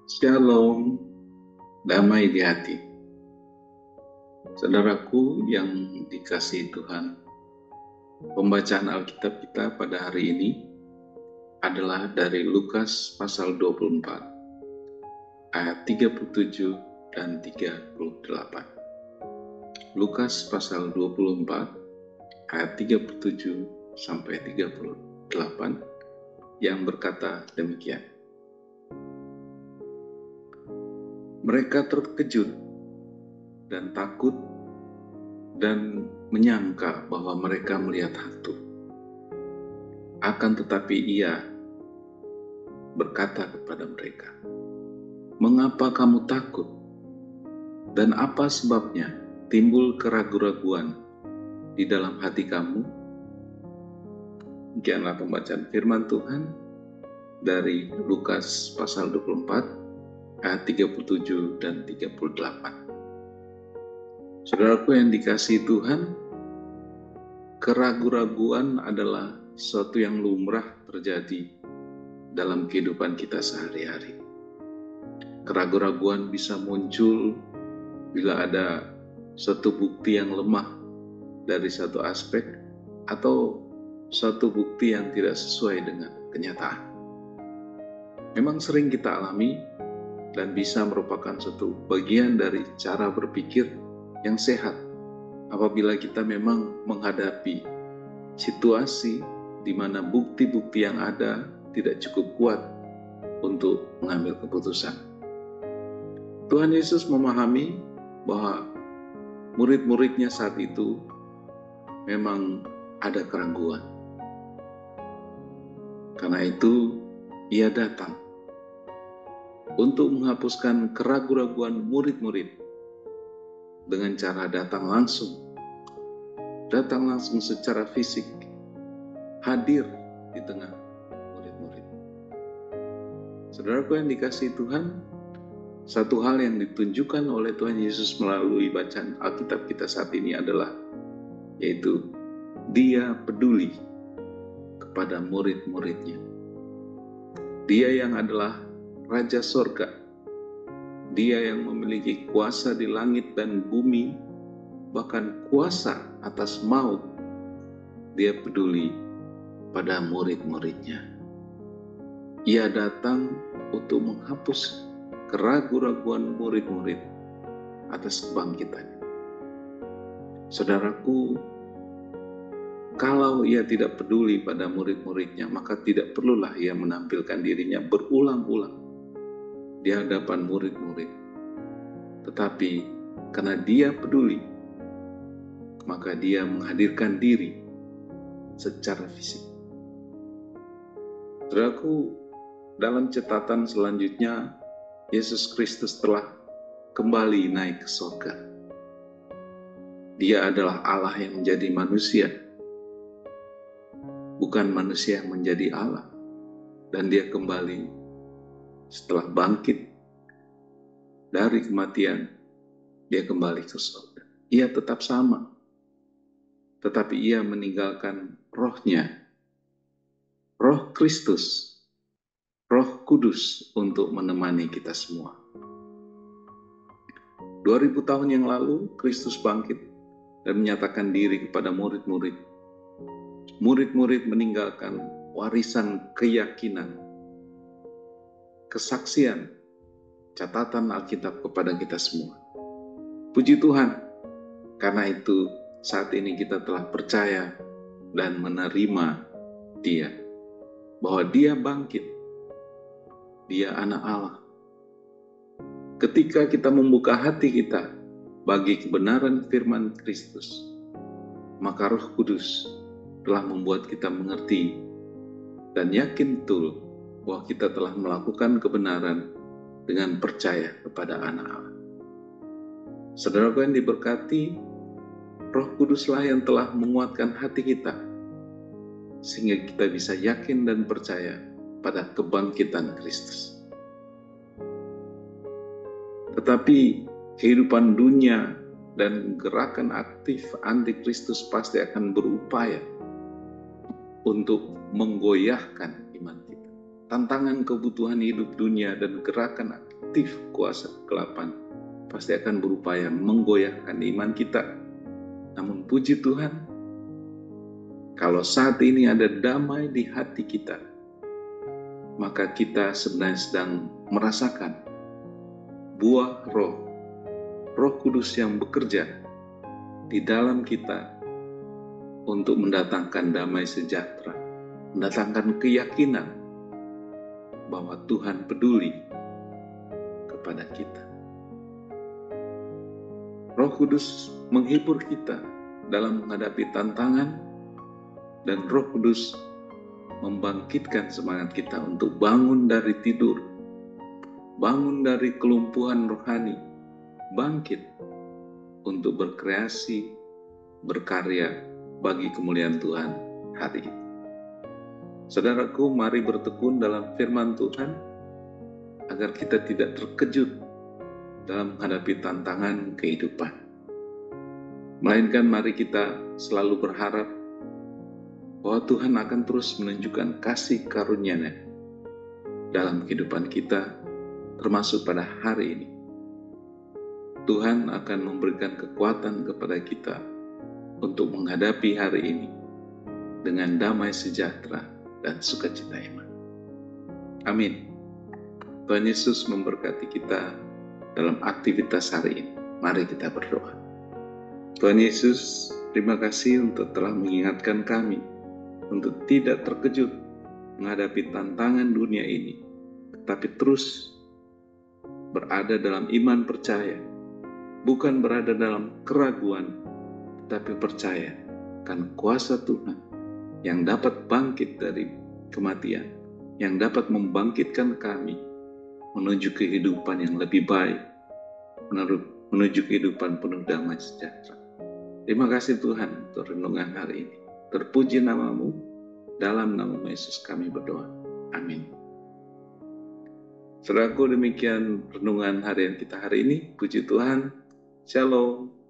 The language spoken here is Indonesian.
Shalom, damai di hati. Saudaraku yang dikasihi Tuhan, pembacaan Alkitab kita pada hari ini adalah dari Lukas pasal 24, ayat 37 dan 38. Lukas pasal 24, ayat 37 sampai 38, yang berkata demikian. Mereka terkejut dan takut dan menyangka bahwa mereka melihat hantu. Akan tetapi ia berkata kepada mereka, "Mengapa kamu takut? Dan apa sebabnya timbul keraguan-raguan di dalam hati kamu?" Demikianlah pembacaan firman Tuhan dari Lukas pasal 24 ayat 37 dan 38. Saudaraku yang dikasihi Tuhan, keraguan-raguan adalah sesuatu yang lumrah terjadi dalam kehidupan kita sehari-hari. Keraguan-raguan bisa muncul bila ada suatu bukti yang lemah dari satu aspek atau suatu bukti yang tidak sesuai dengan kenyataan. Memang sering kita alami dan bisa merupakan suatu bagian dari cara berpikir yang sehat apabila kita memang menghadapi situasi di mana bukti-bukti yang ada tidak cukup kuat untuk mengambil keputusan. Tuhan Yesus memahami bahwa murid-muridnya saat itu memang ada keraguan. Karena itu, ia datang untuk menghapuskan keraguan-raguan murid-murid dengan cara datang langsung secara fisik, hadir di tengah murid-murid. Saudaraku yang dikasihi Tuhan, satu hal yang ditunjukkan oleh Tuhan Yesus melalui bacaan Alkitab kita saat ini adalah, yaitu Dia peduli kepada murid-muridnya. Dia yang adalah Raja Sorga, Dia yang memiliki kuasa di langit dan bumi, bahkan kuasa atas maut. Dia peduli pada murid-muridnya. Ia datang untuk menghapus keraguan-raguan murid-murid atas kebangkitannya. Saudaraku, kalau ia tidak peduli pada murid-muridnya, maka tidak perlulah ia menampilkan dirinya berulang-ulang di hadapan murid-murid. Tetapi karena dia peduli, maka dia menghadirkan diri secara fisik. Saudaraku, dalam catatan selanjutnya, Yesus Kristus telah kembali naik ke surga. Dia adalah Allah yang menjadi manusia, bukan manusia yang menjadi Allah. Dan dia kembali setelah bangkit dari kematian, dia kembali ke surga. Ia tetap sama, tetapi ia meninggalkan rohnya, roh Kristus, roh kudus untuk menemani kita semua. 2000 tahun yang lalu, Kristus bangkit dan menyatakan diri kepada murid-murid. Murid-murid meninggalkan warisan keyakinan, kesaksian, catatan Alkitab kepada kita semua. Puji Tuhan, karena itu saat ini kita telah percaya dan menerima Dia, bahwa Dia bangkit, Dia anak Allah. Ketika kita membuka hati kita bagi kebenaran firman Kristus, maka Roh Kudus telah membuat kita mengerti dan yakin betul bahwa kita telah melakukan kebenaran dengan percaya kepada anak Allah. Saudaraku yang diberkati, Roh Kuduslah yang telah menguatkan hati kita sehingga kita bisa yakin dan percaya pada kebangkitan Kristus. Tetapi kehidupan dunia dan gerakan aktif antikristus pasti akan berupaya untuk menggoyahkan iman kita. tantangan kebutuhan hidup dunia dan gerakan aktif kuasa kegelapan pasti akan berupaya menggoyahkan iman kita. Namun puji Tuhan, kalau saat ini ada damai di hati kita, maka kita sebenarnya sedang merasakan buah Roh Kudus yang bekerja di dalam kita untuk mendatangkan damai sejahtera, mendatangkan keyakinan bahwa Tuhan peduli kepada kita. Roh Kudus menghibur kita dalam menghadapi tantangan, dan Roh Kudus membangkitkan semangat kita untuk bangun dari tidur, bangun dari kelumpuhan rohani, bangkit untuk berkreasi, berkarya bagi kemuliaan Tuhan hari ini. Saudaraku, mari bertekun dalam firman Tuhan agar kita tidak terkejut dalam menghadapi tantangan kehidupan. Melainkan mari kita selalu berharap bahwa Tuhan akan terus menunjukkan kasih karunia-Nya dalam kehidupan kita, termasuk pada hari ini. Tuhan akan memberikan kekuatan kepada kita untuk menghadapi hari ini dengan damai sejahtera dan sukacita iman. Amin. Tuhan Yesus memberkati kita dalam aktivitas hari ini. Mari kita berdoa. Tuhan Yesus, terima kasih untuk telah mengingatkan kami untuk tidak terkejut menghadapi tantangan dunia ini, tetapi terus berada dalam iman percaya, bukan berada dalam keraguan, tetapi percaya akan kuasa Tuhan yang dapat bangkit dari kematian, yang dapat membangkitkan kami menuju kehidupan yang lebih baik, menuju kehidupan penuh damai sejahtera. Terima kasih Tuhan untuk renungan hari ini. Terpuji nama-Mu, dalam nama Yesus kami berdoa. Amin. Saudaraku, demikian renungan harian kita hari ini. Puji Tuhan. Shalom.